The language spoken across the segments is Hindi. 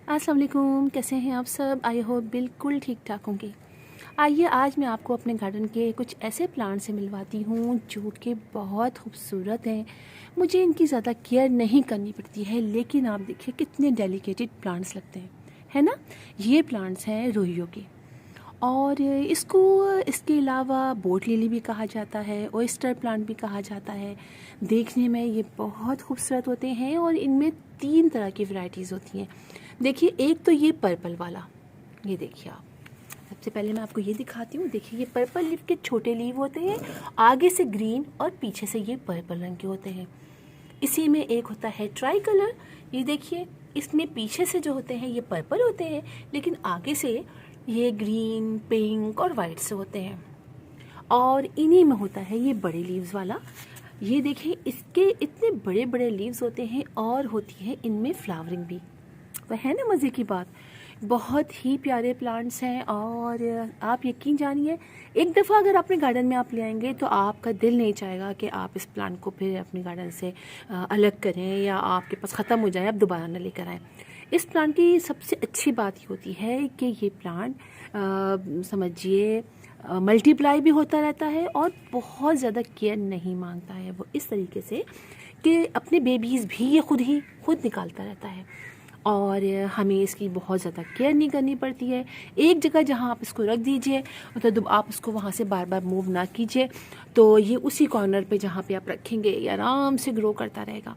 अस्सलाम वालेकुम, कैसे हैं आप सब। आई होप बिल्कुल ठीक ठाक होंगे। आइए आज मैं आपको अपने गार्डन के कुछ ऐसे प्लांट से मिलवाती हूँ जो कि बहुत खूबसूरत हैं। मुझे इनकी ज़्यादा केयर नहीं करनी पड़ती है, लेकिन आप देखिए कितने डेलिकेटेड प्लांट्स लगते हैं, है ना। ये प्लांट्स हैं रोहियो के, और इसको इसके अलावा बोट लिली भी कहा जाता है, ऑयस्टर प्लांट भी कहा जाता है। देखने में ये बहुत खूबसूरत होते हैं और इनमें 3 तरह की वैरायटीज़ होती हैं। देखिए, एक तो ये पर्पल वाला, ये देखिए आप। सबसे पहले मैं आपको ये दिखाती हूँ। देखिए, ये पर्पल लीफ के छोटे लीव होते हैं, आगे से ग्रीन और पीछे से ये पर्पल रंग के होते हैं। इसी में एक होता है ट्राई कलर। ये देखिए, इसमें पीछे से जो होते हैं ये पर्पल होते हैं, लेकिन आगे से ये ग्रीन, पिंक और वाइट से होते हैं। और इन्हीं में होता है ये बड़े लीव्स वाला। ये देखिए, इसके इतने बड़े बड़े लीव्स होते हैं और होती है इनमें फ्लावरिंग भी। तो है ना मज़े की बात। बहुत ही प्यारे प्लांट्स हैं और आप यकीन जानिए, एक दफ़ा अगर अपने गार्डन में आप ले आएंगे तो आपका दिल नहीं चाहेगा कि आप इस प्लांट को फिर अपने गार्डन से अलग करें या आपके पास ख़त्म हो जाए, आप दोबारा ना लेकर आएँ। इस प्लांट की सबसे अच्छी बात ये होती है कि ये प्लांट समझिए मल्टीप्लाई भी होता रहता है और बहुत ज़्यादा केयर नहीं मांगता है। वो इस तरीके से कि अपने बेबीज़ भी ये खुद निकालता रहता है और हमें इसकी बहुत ज़्यादा केयर नहीं करनी पड़ती है। एक जगह जहाँ आप इसको रख दीजिए, मतलब आप इसको वहाँ से बार बार मूव ना कीजिए, तो ये उसी कॉर्नर पे जहाँ पे आप रखेंगे ये आराम से ग्रो करता रहेगा।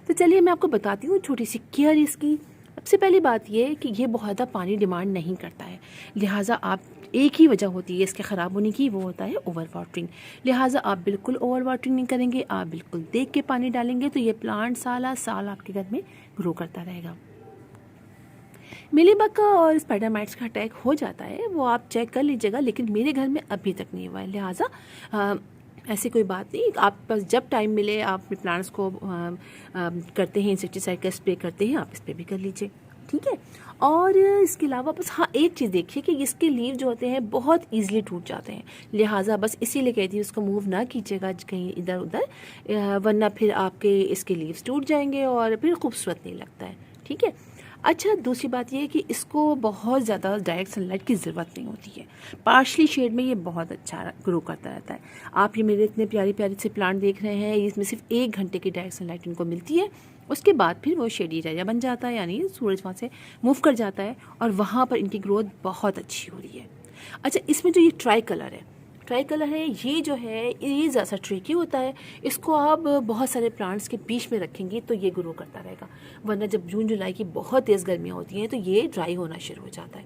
तो चलिए मैं आपको बताती हूँ छोटी सी केयर इसकी। सबसे पहली बात ये है कि ये बहुत ज़्यादा पानी डिमांड नहीं करता है, लिहाजा आप एक ही वजह होती है इसके ख़राब होने की, वो होता है ओवर वाटरिंग। लिहाजा आप बिल्कुल ओवर वाटरिंग नहीं करेंगे, आप बिल्कुल देख के पानी डालेंगे तो ये प्लांट साल साल आपके घर में ग्रो करता रहेगा। मिलीबग का और स्पाइडर माइट्स का अटैक हो जाता है, वो आप चेक कर लीजिएगा, लेकिन मेरे घर में अभी तक नहीं हुआ है। लिहाजा ऐसी कोई बात नहीं, आप बस जब टाइम मिले आप अपने प्लांट्स को करते हैं, इंसेक्टिसाइड का स्प्रे करते हैं, आप इस पर भी कर लीजिए, ठीक है। और इसके अलावा बस हाँ एक चीज़ देखिए कि इसके लीव जो होते हैं बहुत ईजिली टूट जाते हैं, लिहाजा बस इसीलिए कहती हूँ उसको मूव ना कीजिएगा कहीं इधर उधर, वरना फिर आपके इसके लीव्स टूट जाएंगे और फिर खूबसूरत नहीं लगता है, ठीक है। अच्छा, दूसरी बात ये है कि इसको बहुत ज़्यादा डायरेक्ट सनलाइट की ज़रूरत नहीं होती है। पार्शली शेड में ये बहुत अच्छा ग्रो करता रहता है। आप ये मेरे इतने प्यारे प्यारे से प्लांट देख रहे हैं, इसमें सिर्फ 1 घंटे की डायरेक्ट सनलाइट इनको मिलती है, उसके बाद फिर वो शेडी एरिया बन जाता है, यानी सूरज वहाँ से मूव कर जाता है और वहाँ पर इनकी ग्रोथ बहुत अच्छी हो रही है। अच्छा, इसमें जो ये ट्राई कलर है, ये जो है ये ज़्यादा ट्रिकी होता है। इसको आप बहुत सारे प्लांट्स के बीच में रखेंगे तो ये ग्रो करता रहेगा, वरना जब जून जुलाई की बहुत तेज़ गर्मियाँ होती हैं तो ये ड्राई होना शुरू हो जाता है।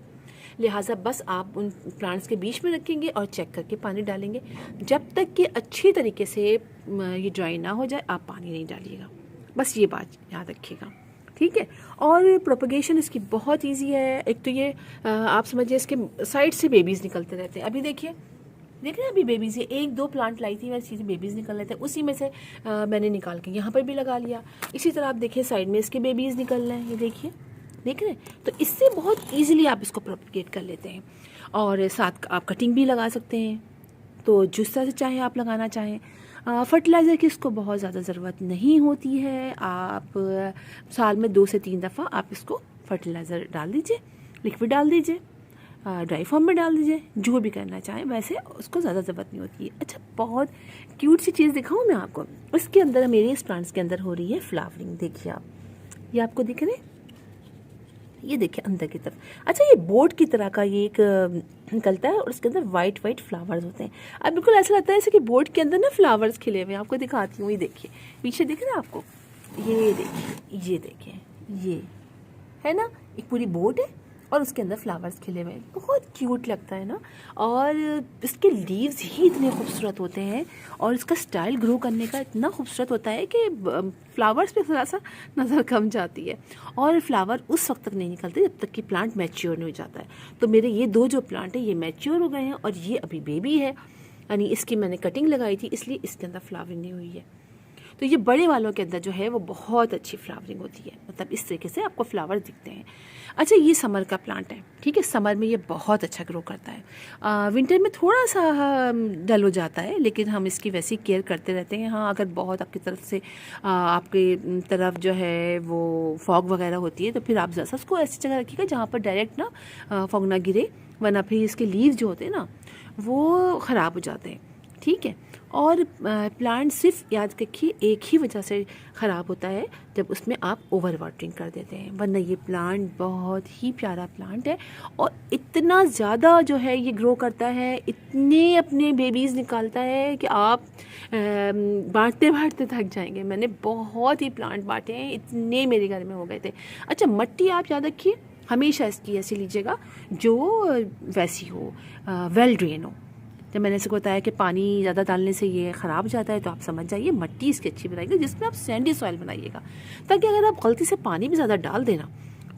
लिहाजा बस आप उन प्लांट्स के बीच में रखेंगे और चेक करके पानी डालेंगे। जब तक कि अच्छी तरीके से ये ड्राई ना हो जाए आप पानी नहीं डालिएगा, बस ये बात याद रखिएगा, ठीक है। और प्रोपगेशन इसकी बहुत इजी है। एक तो ये आप समझिए इसके साइड से बेबीज़ निकलते रहते हैं। अभी देखिए, देख रहे हैं, अभी बेबीज़ ये 1-2 प्लांट लाई थी, वैसे चीज़ें बेबीज़ निकल रहे थे, उसी में से मैंने निकाल के यहाँ पर भी लगा लिया। इसी तरह आप देखिए साइड में इसके बेबीज़ निकल रहे हैं, ये देखिए, देख रहे हैं। तो इससे बहुत ईजिली आप इसको प्रोपगेट कर लेते हैं और साथ आप कटिंग भी लगा सकते हैं, तो जिस तरह से चाहे आप लगाना चाहें। फर्टिलाइज़र की इसको बहुत ज़्यादा ज़रूरत नहीं होती है। आप साल में 2 से 3 दफ़ा आप इसको फर्टिलाइज़र डाल दीजिए, लिक्विड डाल दीजिए, ड्राई फॉर्म में डाल दीजिए, जो भी करना चाहें, वैसे उसको ज़्यादा ज़रूरत नहीं होती है। अच्छा, बहुत क्यूट सी चीज़ दिखाऊं मैं आपको। इसके अंदर मेरे इस प्लांट्स के अंदर हो रही है फ्लावरिंग, देखिए आप, ये आपको दिख रहे हैं, ये देखिए अंदर की तरफ। अच्छा, ये बोर्ड की तरह का ये एक निकलता है और उसके अंदर वाइट फ्लावर्स होते हैं। अब बिल्कुल ऐसा लगता है जैसे कि बोर्ड के अंदर ना फ्लावर्स खिले हुए हैं। आपको दिखाती हूँ, ये देखिए पीछे दिख रहा है आपको, ये देखिए, ये है ना, एक पूरी बोर्ड है और उसके अंदर फ्लावर्स खिले हुए हैं, बहुत क्यूट लगता है ना। और इसके लीव्स ही इतने खूबसूरत होते हैं और इसका स्टाइल ग्रो करने का इतना खूबसूरत होता है कि फ्लावर्स पे थोड़ा सा नज़र कम जाती है और फ्लावर उस वक्त तक नहीं निकलते जब तक कि प्लांट मैच्योर नहीं हो जाता है। तो मेरे ये 2 जो प्लांट है ये मैच्योर हो गए हैं और ये अभी बेबी है, यानी इसकी मैंने कटिंग लगाई थी इसलिए इसके अंदर फ्लावरिंग नहीं हुई है। तो ये बड़े वालों के अंदर जो है वो बहुत अच्छी फ्लावरिंग होती है, मतलब इस तरीके से आपको फ्लावर दिखते हैं। अच्छा, ये समर का प्लांट है, ठीक है, समर में ये बहुत अच्छा ग्रो करता है। विंटर में थोड़ा सा डल हो जाता है, लेकिन हम इसकी वैसी केयर करते रहते हैं। हाँ, अगर बहुत आपकी तरफ से आपकी तरफ जो है वो फॉग वगैरह होती है तो फिर आप ज़रा उसको ऐसी जगह रखिएगा जहाँ पर डायरेक्ट ना फॉग ना गिरे, वरना फिर इसके लीव्स जो होते हैं ना वो ख़राब हो जाते हैं, ठीक है। और प्लांट सिर्फ याद रखिए एक ही वजह से ख़राब होता है, जब उसमें आप ओवर वाटरिंग कर देते हैं, वरना ये प्लांट बहुत ही प्यारा प्लांट है और इतना ज़्यादा जो है ये ग्रो करता है, इतने अपने बेबीज़ निकालता है कि आप बांटते बांटते थक जाएंगे। मैंने बहुत ही प्लांट बांटे हैं, इतने मेरे घर में हो गए थे। अच्छा, मट्टी आप याद रखिए हमेशा इसकी ऐसी लीजिएगा जो वैसी हो, वेल ड्रेन हो। जब मैंने इसको बताया कि पानी ज़्यादा डालने से ये ख़राब हो जाता है, तो आप समझ जाइए मट्टी इसकी अच्छी बनाइएगा, जिसमें आप सैंडी सॉइल बनाइएगा, ताकि अगर आप गलती से पानी भी ज़्यादा डाल देना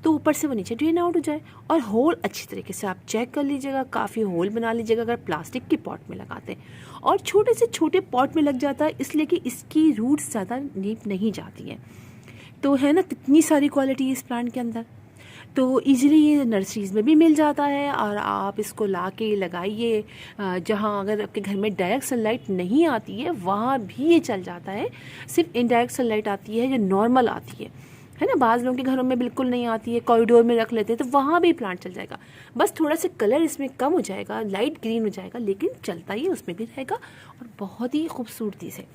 तो ऊपर से वो नीचे ड्रेन आउट हो जाए। और होल अच्छी तरीके से आप चेक कर लीजिएगा, काफ़ी होल बना लीजिएगा अगर प्लास्टिक के पॉट में लगाते हैं। और छोटे से छोटे पॉट में लग जाता है इसलिए कि इसकी रूट्स ज़्यादा डीप नहीं जाती हैं। तो है ना कितनी सारी क्वालिटी इस प्लांट के अंदर। तो इजीली ये नर्सरीज़ में भी मिल जाता है और आप इसको ला के लगाइए। जहाँ अगर आपके घर में डायरेक्ट सनलाइट नहीं आती है वहाँ भी ये चल जाता है। सिर्फ इनडायरेक्ट सनलाइट आती है जो नॉर्मल आती है ना, बाज़ लोगों के घरों में बिल्कुल नहीं आती है, कॉरिडोर में रख लेते हैं, तो वहाँ भी प्लांट चल जाएगा। बस थोड़ा सा कलर इसमें कम हो जाएगा, लाइट ग्रीन हो जाएगा, लेकिन चलता ही उसमें भी रहेगा और बहुत ही खूबसूरती से।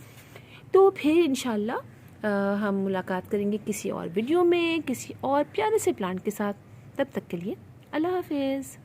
तो फिर इंशाल्लाह हम मुलाकात करेंगे किसी और वीडियो में किसी और प्यारे से प्लांट के साथ। तब तक के लिए अल्लाह हाफिज़।